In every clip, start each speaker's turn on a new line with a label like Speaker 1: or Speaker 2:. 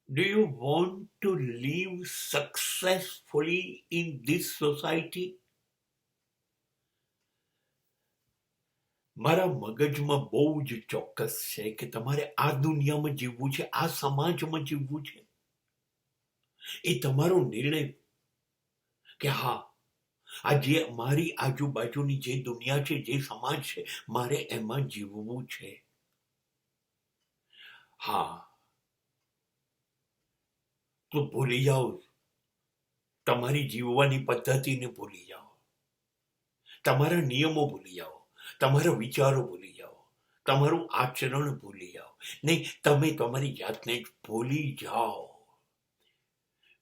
Speaker 1: Do you want to live successfully in this society? મારા મગજમાં બહુ જ ચોક્કસ છે કે તમારે આ દુનિયામાં જીવવું છે, આ સમાજમાં જીવવું છે. એ તમારો નિર્ણય કે હા, આ જે મારી આજુબાજુની જે દુનિયા છે, જે સમાજ છે, મારે એમાં જીવવું છે. હા, તો ભૂલી જાઓ, તમારી જીવવાની પદ્ધતિને ભૂલી જાઓ, તમારા નિયમો ભૂલી જાઓ, તમારા વિચારો ભૂલી જાઓ, તમારું આચરણ ભૂલી જાઓ. નહીં, તમે તમારી જાતને જ ભૂલી જાઓ.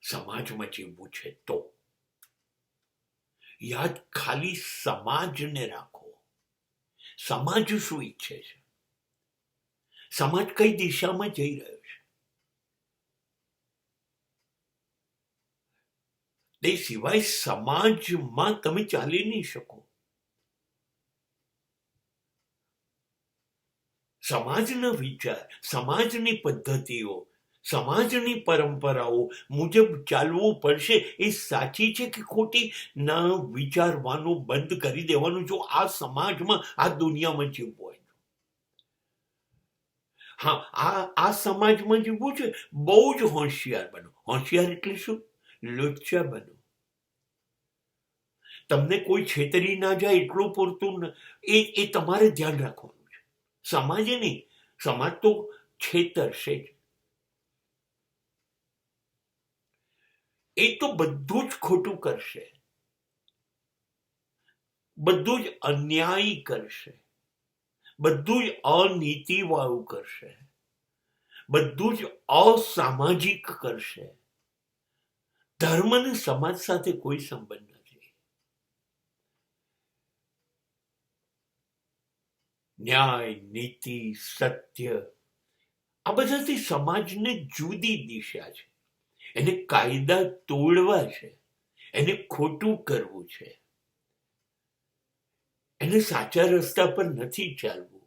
Speaker 1: સમાજમાં જીવવું છે તો યાદ ખાલી સમાજને રાખો. સમાજ શું ઈચ્છે છે, સમાજ કઈ દિશામાં જઈ રહ્યો છે, તે સિવાય સમાજમાં તમે ચાલી નહીં શકો. સમાજના વિચાર, સમાજની પદ્ધતિઓ, સમાજની પરંપરાઓ મુજબ ચાલવું પડશે. એ સાચી છે કે ખોટી, ના વિચારવાનું બંધ કરી દેવાનું જો આ સમાજમાં, આ દુનિયામાં જીવવું હોય. હા, આ સમાજમાં જીવવું છે, બહુ જ હોશિયાર બનો. હોશિયાર એટલે શું? લુચ્ચા બનો. તમને કોઈ છેતરી ના જાય એટલું પૂરતું એ તમારે ધ્યાન રાખવાનું છે. સમાજે નહીં, સમાજ તો છેતરશે જ. એ તો બધું જ ખોટું કરશે, બધું જ અન્યાયી કરશે, બધું જ અનીતિવાળું કરશે, બધું જ અસામાજિક કરશે. ધર્મ અને સમાજ સાથે કોઈ સંબંધ નથી. ન્યાય, નીતિ, સત્ય, આ બધાથી સમાજને જુદી દિશા છે. એને કાયદા તોડવા છે, એને ખોટું કરવું છે, એને સાચા રસ્તા પર નથી ચાલવું,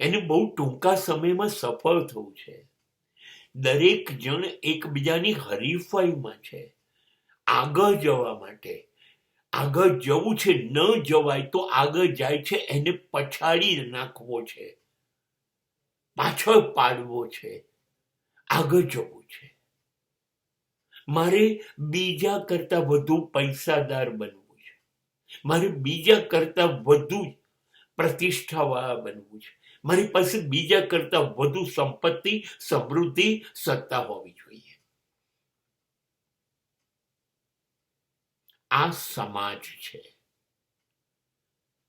Speaker 1: એને બહુ ટૂંકા સમયમાં સફળ થવું છે. દરેક જણ એકબીજાની હરીફાઈમાં છે. આગળ જવા માટે, આગળ જવું છે, ન જવાય તો આગળ જાય છે એને પછાડી નાખવો છે, પાછળ પાડવો છે, આગળ જવું છે. મારે બીજા કરતા વધુ પૈસાદાર બનવું છે, મારે બીજા કરતા વધુ પ્રતિષ્ઠાવાળા બનવું છે, મારી પાસે બીજા કરતા વધુ સંપત્તિ, સમૃદ્ધિ, સત્તા હોવી જોઈએ. આ સમાજ છે,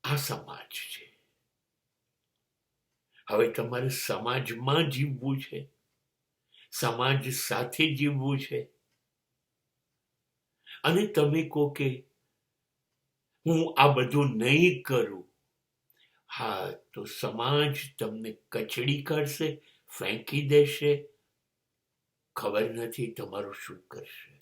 Speaker 1: આ સમાજ છે. હવે તમારે સમાજમાં જીવવું છે, સમાજ સાથે જીવવું છે, અને તમે કહો કે હું આ બધું નહીં કરું. હા, તો સમાજ તમને કચડી કાઢશે, ફેંકી દેશે, ખબર નથી તમારું શું કરશે.